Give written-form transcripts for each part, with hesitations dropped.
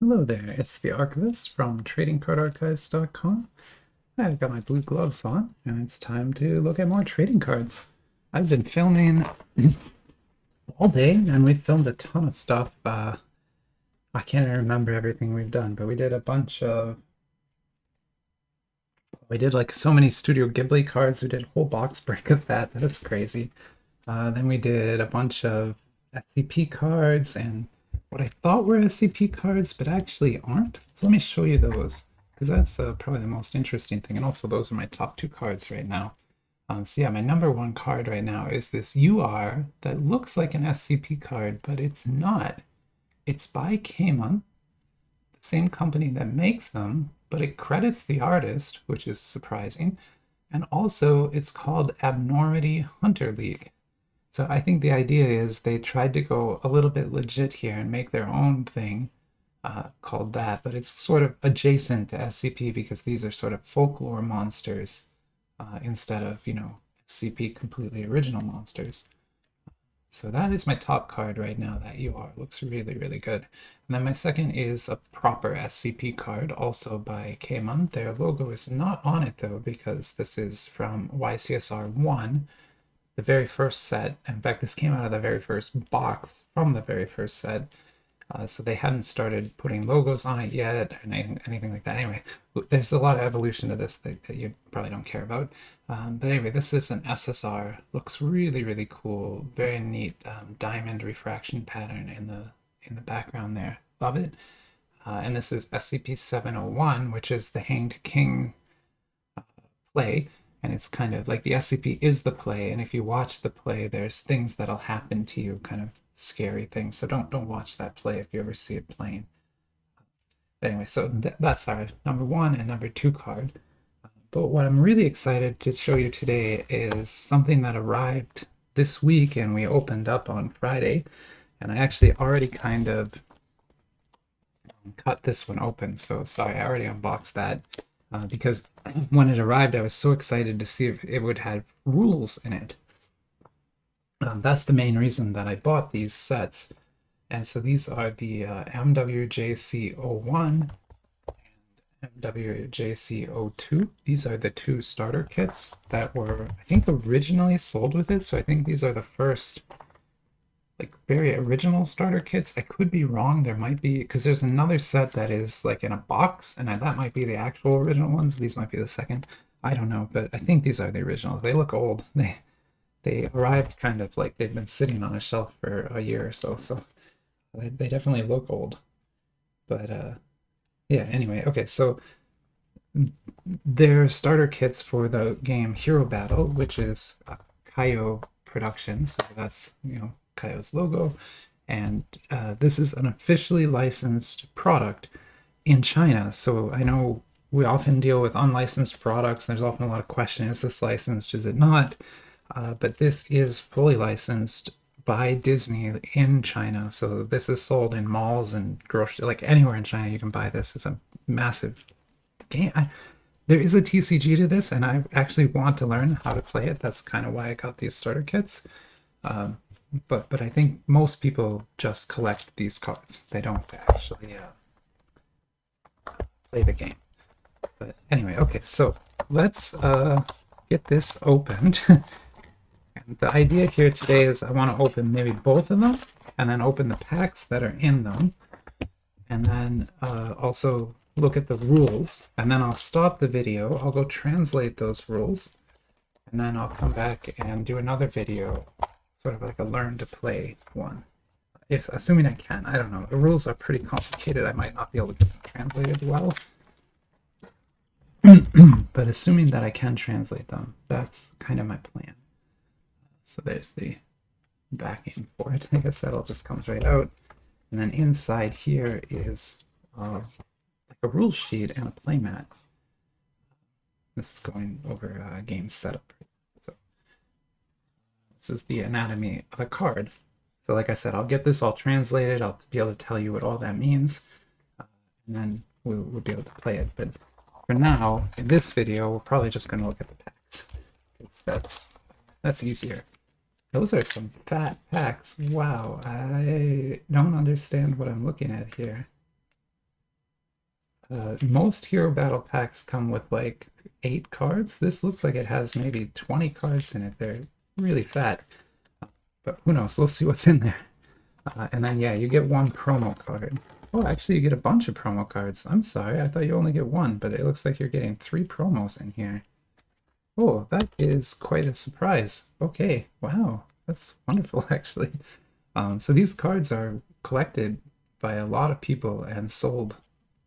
Hello there, it's the Archivist from TradingCardArchives.com. I've got my blue gloves on, and it's time to look at more trading cards. I've been filming all day, and we've filmed a ton of stuff. I can't even remember everything we've done, but we did a bunch of... We did like so many Studio Ghibli cards. We did a whole box break of that. That is crazy. Then we did a bunch of SCP cards and what I thought were SCP cards, but actually aren't. So let me show you those, because that's probably the most interesting thing. And also, those are my top two cards right now. So yeah, my number one card right now is this UR that looks like an SCP card, but it's not. It's by Kayou, the same company that makes them, but it credits the artist, which is surprising. And also, it's called Abnormity Hunter League. So I think the idea is they tried to go a little bit legit here and make their own thing called that, but it's sort of adjacent to SCP because these are sort of folklore monsters instead of, SCP completely original monsters. So that is my top card right now, that UR. Looks really, really good. And then my second is a proper SCP card, also by Kayou. Their logo is not on it though, because this is from YCSR 1, the very first set. In fact, this came out of the very first box from the very first set. So they hadn't started putting logos on it yet, or anything like that. Anyway, there's a lot of evolution to this that you probably don't care about. But anyway, this is an SSR. Looks really, really cool. Very neat diamond refraction pattern in the background there. Love it. And this is SCP-701, which is the Hanged King play. And it's kind of like the SCP is the play, and if you watch the play, there's things that'll happen to you, kind of scary things. So don't watch that play if you ever see it playing. But anyway, so that's our number one and number two card. But what I'm really excited to show you today is something that arrived this week and we opened up on Friday. And I actually already kind of cut this one open. So sorry, I already unboxed that. Because when it arrived, I was so excited to see if it would have rules in it. That's the main reason that I bought these sets. And so these are the MWJC01 and MWJC02. These are the two starter kits that were, I think, originally sold with it. So I think these are the first like very original starter kits. I could be wrong. There might be, because there's another set that is like in a box, and that might be the actual original ones. These might be the second. I don't know, but I think these are the originals. They look old. They arrived kind of like they've been sitting on a shelf for a year or so. So they definitely look old. But yeah. Anyway, okay. So they're starter kits for the game Hero Battle, which is Kayou Productions. So that's Kayou's logo, and this is an officially licensed product in China. So I know we often deal with unlicensed products. There's often a lot of question: is this licensed? Is it not? But this is fully licensed by Disney in China. So this is sold in malls and grocery, like anywhere in China you can buy this. It's a massive game. There is a TCG to this, and I actually want to learn how to play it. That's kind of why I got these starter kits. But I think most people just collect these cards. They don't actually play the game. But anyway, okay, so let's get this opened. And the idea here today is I want to open maybe both of them, and then open the packs that are in them, and then also look at the rules, and then I'll stop the video. I'll go translate those rules, and then I'll come back and do another video, sort of like a learn to play one. If assuming I can, I don't know. The rules are pretty complicated. I might not be able to get them translated well. But assuming that I can translate them, that's kind of my plan. So there's the backing for it. I guess that all just comes right out. And then inside here is like a rule sheet and a playmat. This is going over game setup. So this is the anatomy of a card. So like I said, I'll get this all translated. I'll be able to tell you what all that means. And then we'll be able to play it. But for now, in this video, we're probably just going to look at the packs. That's easier. Those are some fat packs. Wow, I don't understand what I'm looking at here. Most Hero Battle packs come with like 8 cards. This looks like it has maybe 20 cards in it. They're really fat, but who knows? We'll see what's in there. And then, yeah, you get 1 promo card. Oh, actually, you get a bunch of promo cards. I'm sorry, I thought you only get 1, but it looks like you're getting 3 promos in here. Oh, that is quite a surprise. Okay, wow, that's wonderful, actually. So these cards are collected by a lot of people and sold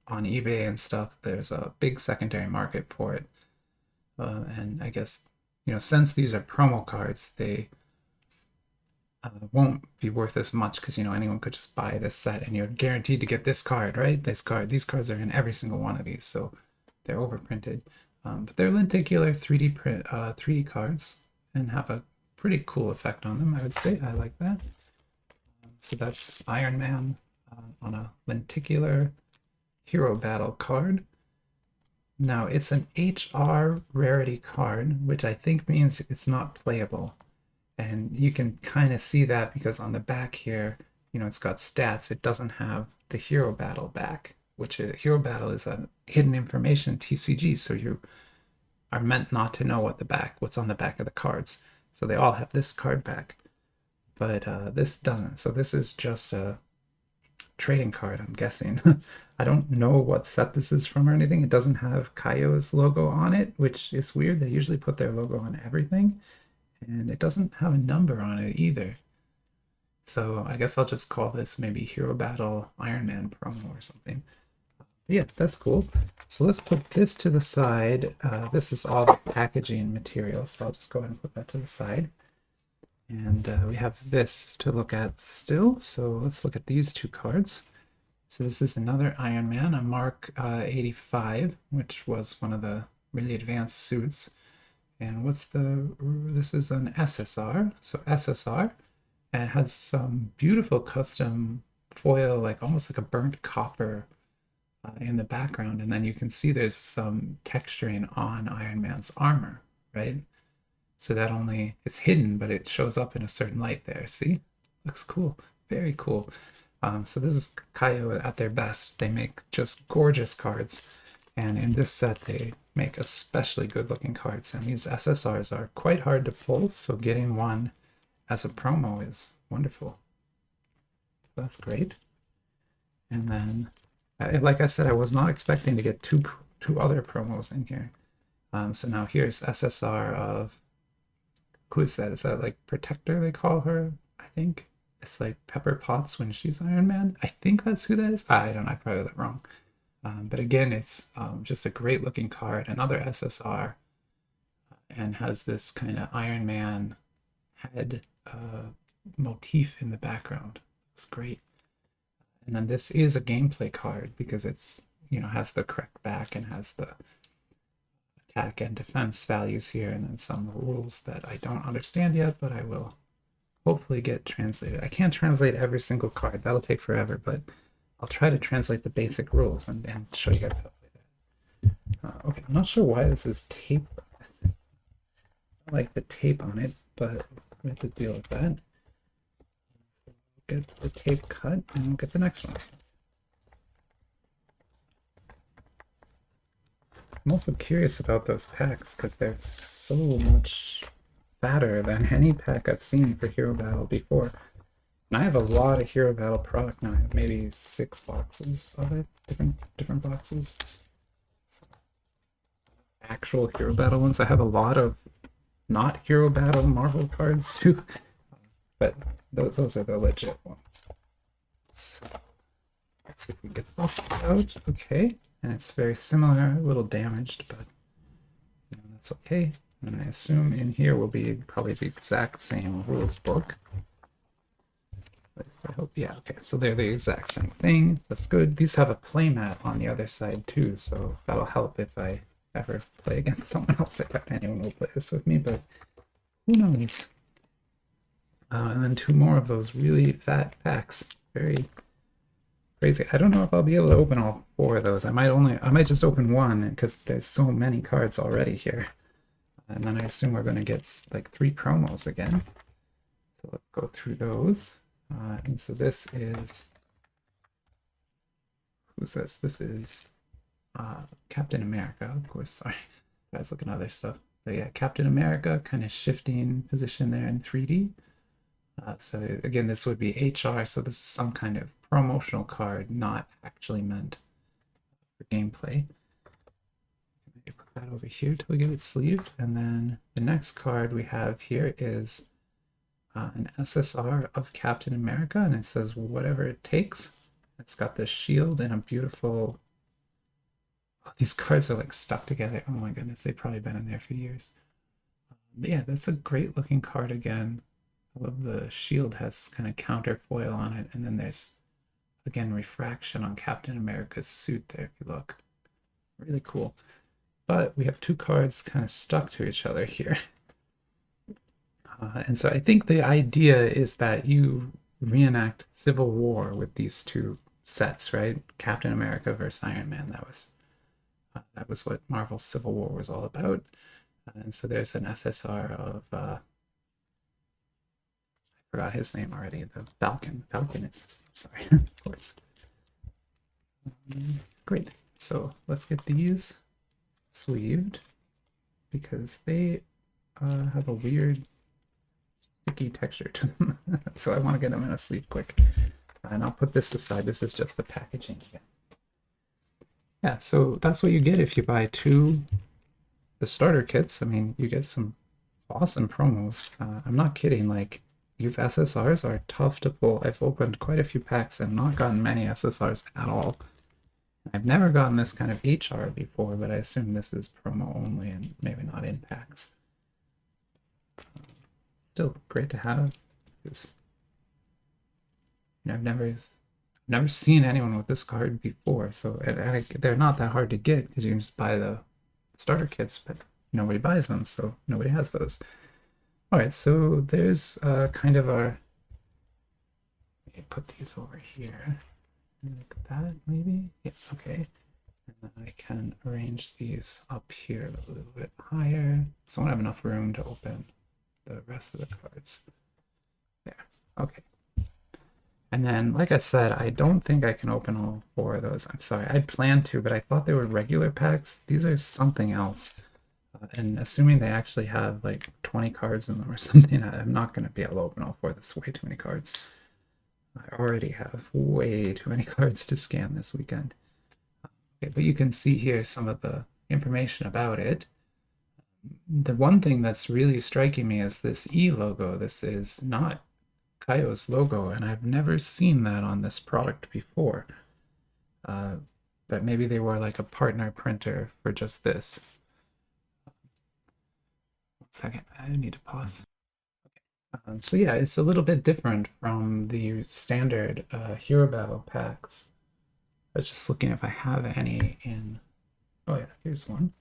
on eBay and stuff. There's a big secondary market for it. And I guess, since these are promo cards, they won't be worth as much because, anyone could just buy this set and you're guaranteed to get this card, right? These cards are in every single one of these, so they're overprinted. But they're lenticular 3D print, 3D cards and have a pretty cool effect on them, I would say. I like that. So that's Iron Man on a lenticular Hero Battle card. Now, it's an HR rarity card, which I think means it's not playable. And you can kind of see that because on the back here, it's got stats. It doesn't have the Hero Battle back, which Hero Battle is a hidden information TCG, so you are meant not to know what's on the back of the cards. So they all have this card back, but this doesn't. So this is just a trading card, I'm guessing. I don't know what set this is from or anything. It doesn't have Kayou's logo on it, which is weird. They usually put their logo on everything. And it doesn't have a number on it either. So I guess I'll just call this maybe Hero Battle Iron Man promo or something. But yeah, that's cool. So let's put this to the side. This is all the packaging material, so I'll just go ahead and put that to the side. And we have this to look at still. So let's look at these 2 cards. So this is another Iron Man, a Mark 85, which was one of the really advanced suits. And this is an SSR, so SSR, and it has some beautiful custom foil, like almost like a burnt copper in the background. And then you can see there's some texturing on Iron Man's armor, right? So it's hidden, but it shows up in a certain light there. See? Looks cool. Very cool. So this is Kayou at their best. They make just gorgeous cards. And in this set, they make especially good looking cards. And these SSRs are quite hard to pull, so getting one as a promo is wonderful. So that's great. And then, like I said, I was not expecting to get two other promos in here. So now here's SSR of, who is that? Is that like Protector they call her? I think it's like Pepper Potts when she's Iron Man. I think that's who that is. I don't know, I probably got that wrong. But again, it's just a great looking card, another SSR, and has this kind of Iron Man head motif in the background. It's great. And then this is a gameplay card because it's, has the correct back and has the attack and defense values here, and then some rules that I don't understand yet, but I will hopefully get translated. I can't translate every single card. That'll take forever, but I'll try to translate the basic rules and show you guys how to play that. Okay, I'm not sure why this is tape. I like the tape on it, but we have to deal with that. Get the tape cut and we'll get the next one. I'm also curious about those packs because they're so much fatter than any pack I've seen for Hero Battle before. And I have a lot of Hero Battle product now. I have maybe 6 boxes of it, different boxes. So, actual Hero Battle ones. I have a lot of not Hero Battle Marvel cards too, but those are the legit ones. So, let's see if we can get this out. Okay, and it's very similar, a little damaged, but that's okay. And I assume in here will be probably the exact same rules book. I hope, yeah, okay, so they're the exact same thing. That's good. These have a playmat on the other side too, so that'll help if I ever play against someone else. I doubt anyone will play this with me, but who knows? And then 2 more of those really fat packs. Very crazy. I don't know if I'll be able to open all 4 of those. I might just open 1 because there's so many cards already here. And then I assume we're going to get like 3 promos again. So let's go through those. And so this is, who's this? This is Captain America, of course. Sorry, I was looking at other stuff. But yeah, Captain America, kind of shifting position there in 3D. So again, this would be HR, so this is some kind of promotional card, not actually meant for gameplay. Maybe put that over here till we get it sleeved. And then the next card we have here is an SSR of Captain America, and it says whatever it takes. It's got this shield and a beautiful... Oh, these cards are like stuck together. Oh my goodness, they've probably been in there for years. But yeah, that's a great looking card again. I love the shield has kind of counterfoil on it, and then there's again refraction on Captain America's suit there if you look. Really cool. But we have two cards kind of stuck to each other here. And so I think the idea is that you reenact Civil War with these two sets, right? Captain America versus Iron Man. That was what Marvel's Civil War was all about. And so there's an SSR of I forgot his name already. The Falcon. Falcon is his name. Sorry, of course. Great. So let's get these sleeved because they have a weird sticky texture to them. So I want to get them in a sleeve quick. And I'll put this aside. This is just the packaging again. Yeah, so that's what you get if you buy the starter kits. I mean, you get some awesome promos. I'm not kidding. Like, these SSRs are tough to pull. I've opened quite a few packs and not gotten many SSRs at all. I've never gotten this kind of HR before, but I assume this is promo only and maybe not in packs. Still great to have, because I've never seen anyone with this card before, so they're not that hard to get because you can just buy the starter kits, but nobody buys them, so nobody has those. All right, so there's kind of our... Let me put these over here. Like that, maybe? Yeah, okay. And then I can arrange these up here a little bit higher, so I won't have enough room to open the rest of the cards. There, okay. And then, like I said, I don't think I can open all four of those. I'm sorry, I'd planned to, but I thought they were regular packs. These are something else. And assuming they actually have like 20 cards in them or something, I'm not going to be able to open all four. That's way too many cards. I already have way too many cards to scan this weekend. Okay, but you can see here some of the information about it. The one thing that's really striking me is this E logo. This is not Kayou's logo, and I've never seen that on this product before. But maybe they were like a partner printer for just this. 1 second, I need to pause. Okay. So yeah, it's a little bit different from the standard Hero Battle packs. I was just looking if I have any in... Oh yeah, here's one.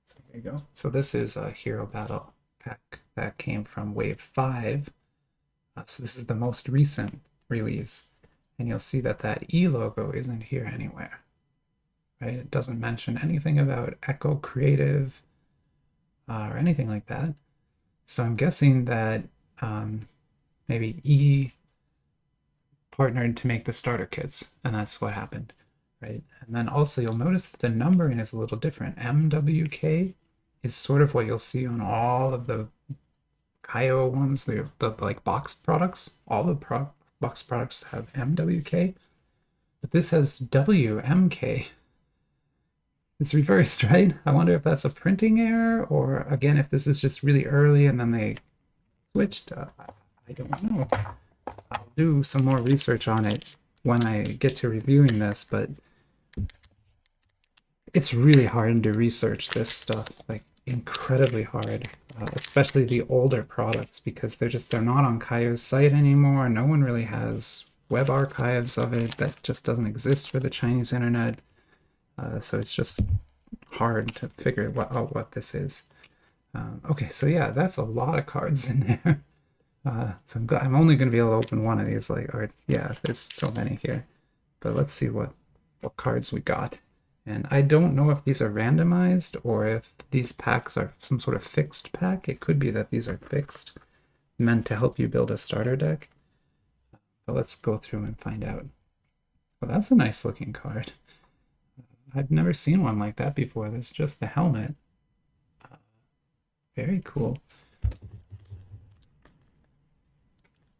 So there you go. So this is a Hero Battle pack that came from Wave 5. So this is the most recent release. And you'll see that that E logo isn't here anywhere. Right? It doesn't mention anything about Echo Creative or anything like that. So I'm guessing that maybe E partnered to make the starter kits, and that's what happened, right? And then also you'll notice that the numbering is a little different. MWK is sort of what you'll see on all of the Kayou ones, the like boxed products. All the boxed products have MWK, but this has WMK. It's reversed, right? I wonder if that's a printing error, or again, if this is just really early and then they switched. I don't know. I'll do some more research on it when I get to reviewing this, but it's really hard to research this stuff, like incredibly hard, especially the older products, because they're not on Kayou's site anymore. No one really has web archives of it. That just doesn't exist for the Chinese internet. So it's just hard to figure out what this is. Okay, so yeah, that's a lot of cards in there. So I'm only going to be able to open one of these. Yeah, there's so many here. But let's see what cards we got. And I don't know if these are randomized or if these packs are some sort of fixed pack. It could be that these are fixed, meant to help you build a starter deck. But let's go through and find out. Well, that's a nice looking card. I've never seen one like that before. There's just the helmet. Very cool.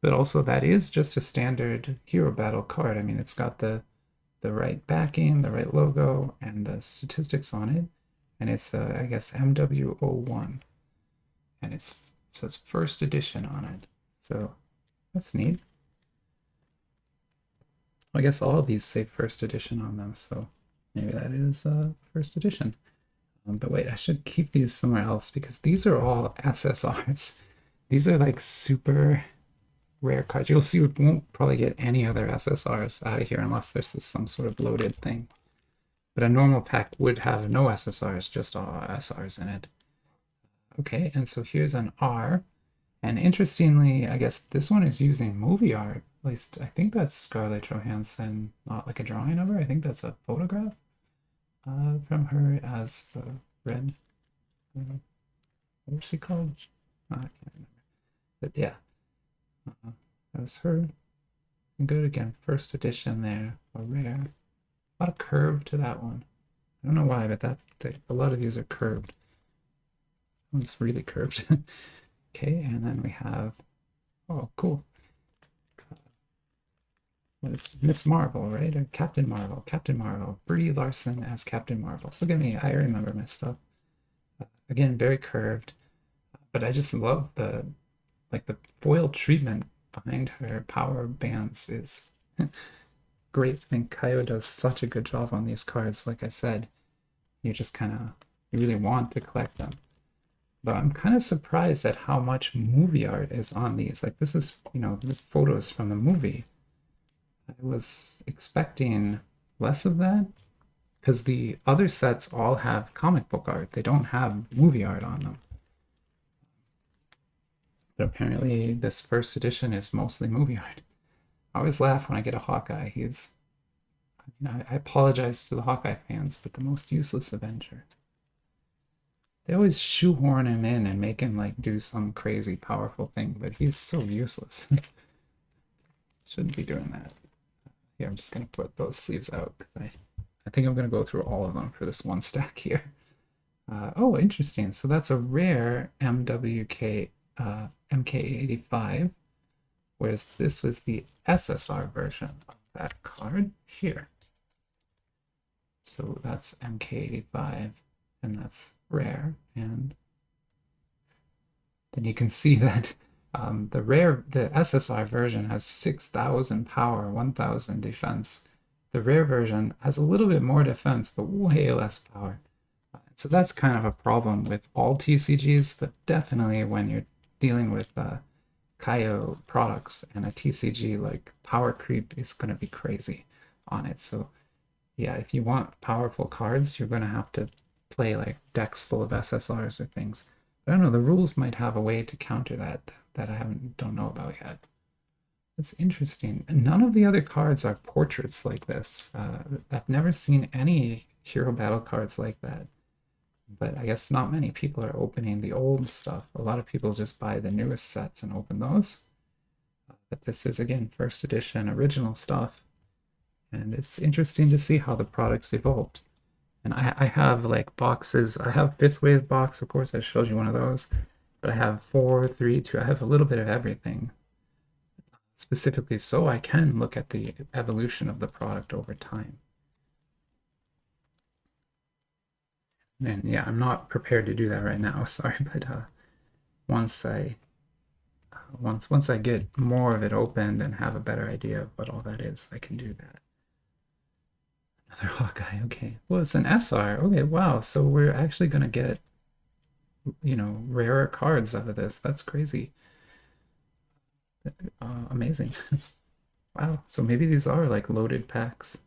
But also that is just a standard Hero Battle card. I mean, it's got the right backing, the right logo, and the statistics on it. And it's, I guess, MW01. And it says first edition on it. So that's neat. I guess all of these say first edition on them, so maybe that is first edition. But wait, I should keep these somewhere else because these are all SSRs. These are like super rare cards. You'll see we won't probably get any other SSRs out of here unless this is some sort of loaded thing. But a normal pack would have no SSRs, just all SRs in it. Okay, and so here's an R. And interestingly, I guess this one is using movie art. At least I think that's Scarlett Johansson, not like a drawing of her. I think that's a photograph from her as the red. What was she called? I can't remember. But yeah, that was her. And good again, first edition there, a rare. A lot of curve to that one. I don't know why, but that's a lot of these are curved. One's really curved. Okay, and then we have, oh, cool. What is Miss Marvel, right? Or Captain Marvel. Captain Marvel. Brie Larson as Captain Marvel. Look at me, I remember my stuff. Again, very curved, but I just love the foil treatment behind her power bands is great. I think Kayou does such a good job on these cards. Like I said, you just kind of, you really want to collect them. But I'm kind of surprised at how much movie art is on these. Like this is, the photos from the movie. I was expecting less of that because the other sets all have comic book art. They don't have movie art on them. But apparently this first edition is mostly movie art. I always laugh when I get a Hawkeye. I apologize to the Hawkeye fans, but the most useless Avenger. They always shoehorn him in and make him like do some crazy powerful thing, but he's so useless. Shouldn't be doing that. Here, I'm just gonna put those sleeves out because I think I'm gonna go through all of them for this one stack here. Oh, interesting. So that's a rare MWK MK85, whereas this was the SSR version of that card here. So that's MK85, and that's rare. And then you can see that the SSR version has 6,000 power, 1,000 defense. The rare version has a little bit more defense, but way less power. So that's kind of a problem with all TCGs, but definitely when you're dealing with Kayou products and a TCG, like power creep is going to be crazy on it. So yeah, if you want powerful cards, you're going to have to play like decks full of SSRs or things. But I don't know, the rules might have a way to counter that I don't know about yet. It's interesting. None of the other cards are portraits like this. I've never seen any Hero Battle cards like that. But I guess not many people are opening the old stuff. A lot of people just buy the newest sets and open those. But this is, again, first edition original stuff. And it's interesting to see how the products evolved. And I have like boxes. I have fifth wave box, of course, I showed you one of those. But I have 4, 3, 2. I have a little bit of everything. Specifically so I can look at the evolution of the product over time. And yeah, I'm not prepared to do that right now, sorry, but once I get more of it opened and have a better idea of what all that is, I can do that. Another Hawkeye, okay. Well, it's an SR. Okay, wow. So we're actually gonna get, rarer cards out of this. That's crazy. Amazing. Wow. So maybe these are like loaded packs.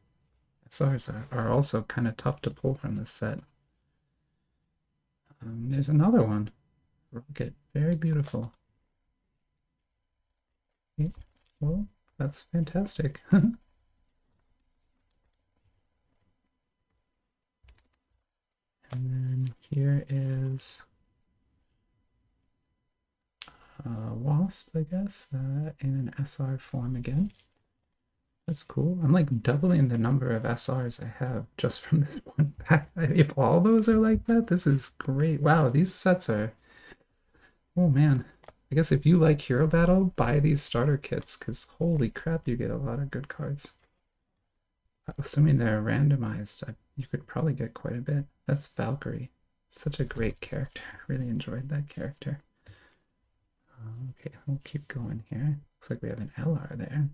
SRs are also kind of tough to pull from this set. There's another one. Rocket. Very beautiful. Okay. Well, that's fantastic. And then here is Wasp, I guess, in an SR form again. That's cool. I'm like doubling the number of SRs I have just from this one pack. If all those are like that, this is great. Wow, these sets are... Oh man. I guess if you like Hero Battle, buy these starter kits, because holy crap, you get a lot of good cards. Assuming they're randomized, you could probably get quite a bit. That's Valkyrie. Such a great character. Really enjoyed that character. Okay, we'll keep going here. Looks like we have an LR there.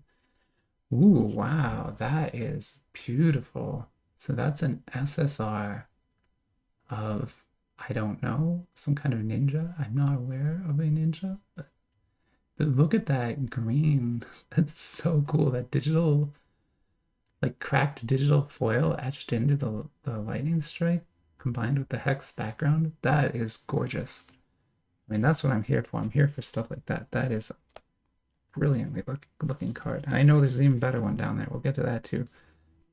Ooh, wow, that is beautiful. So that's an SSR of, I don't know, some kind of ninja. I'm not aware of a ninja, but look at that green. That's so cool. That digital, like cracked digital foil etched into the lightning strike combined with the hex background. That is gorgeous. I mean, that's what I'm here for. I'm here for stuff like that. That is a brilliantly looking card. And I know there's an even better one down there. We'll get to that too.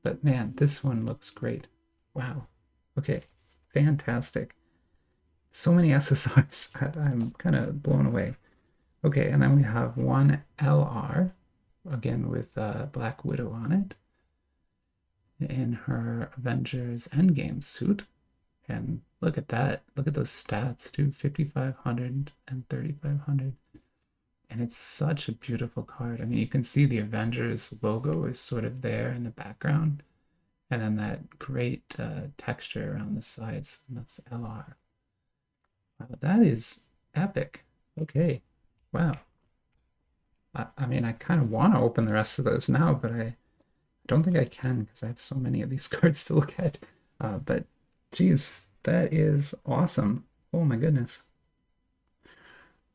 But man, this one looks great. Wow. Okay, fantastic. So many SSRs. I'm kind of blown away. Okay, and then we have one LR, again with Black Widow on it, in her Avengers Endgame suit. And look at that. Look at those stats, too. 5,500 and 3,500. And it's such a beautiful card. I mean, you can see the Avengers logo is sort of there in the background. And then that great texture around the sides. And that's LR. Wow, that is epic. Okay. Wow. I mean, I kind of want to open the rest of those now, but I don't think I can because I have so many of these cards to look at. But geez, that is awesome. Oh my goodness.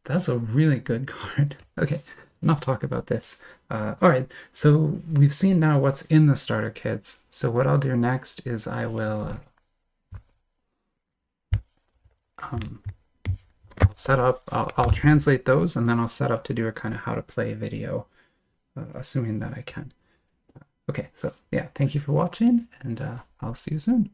That's a really good card. Okay, enough talk about this. All right, so we've seen now what's in the starter kits. So what I'll do next is I will set up, I'll translate those, and then I'll set up to do a kind of how to play video, assuming that I can. Okay, so yeah, thank you for watching, and I'll see you soon.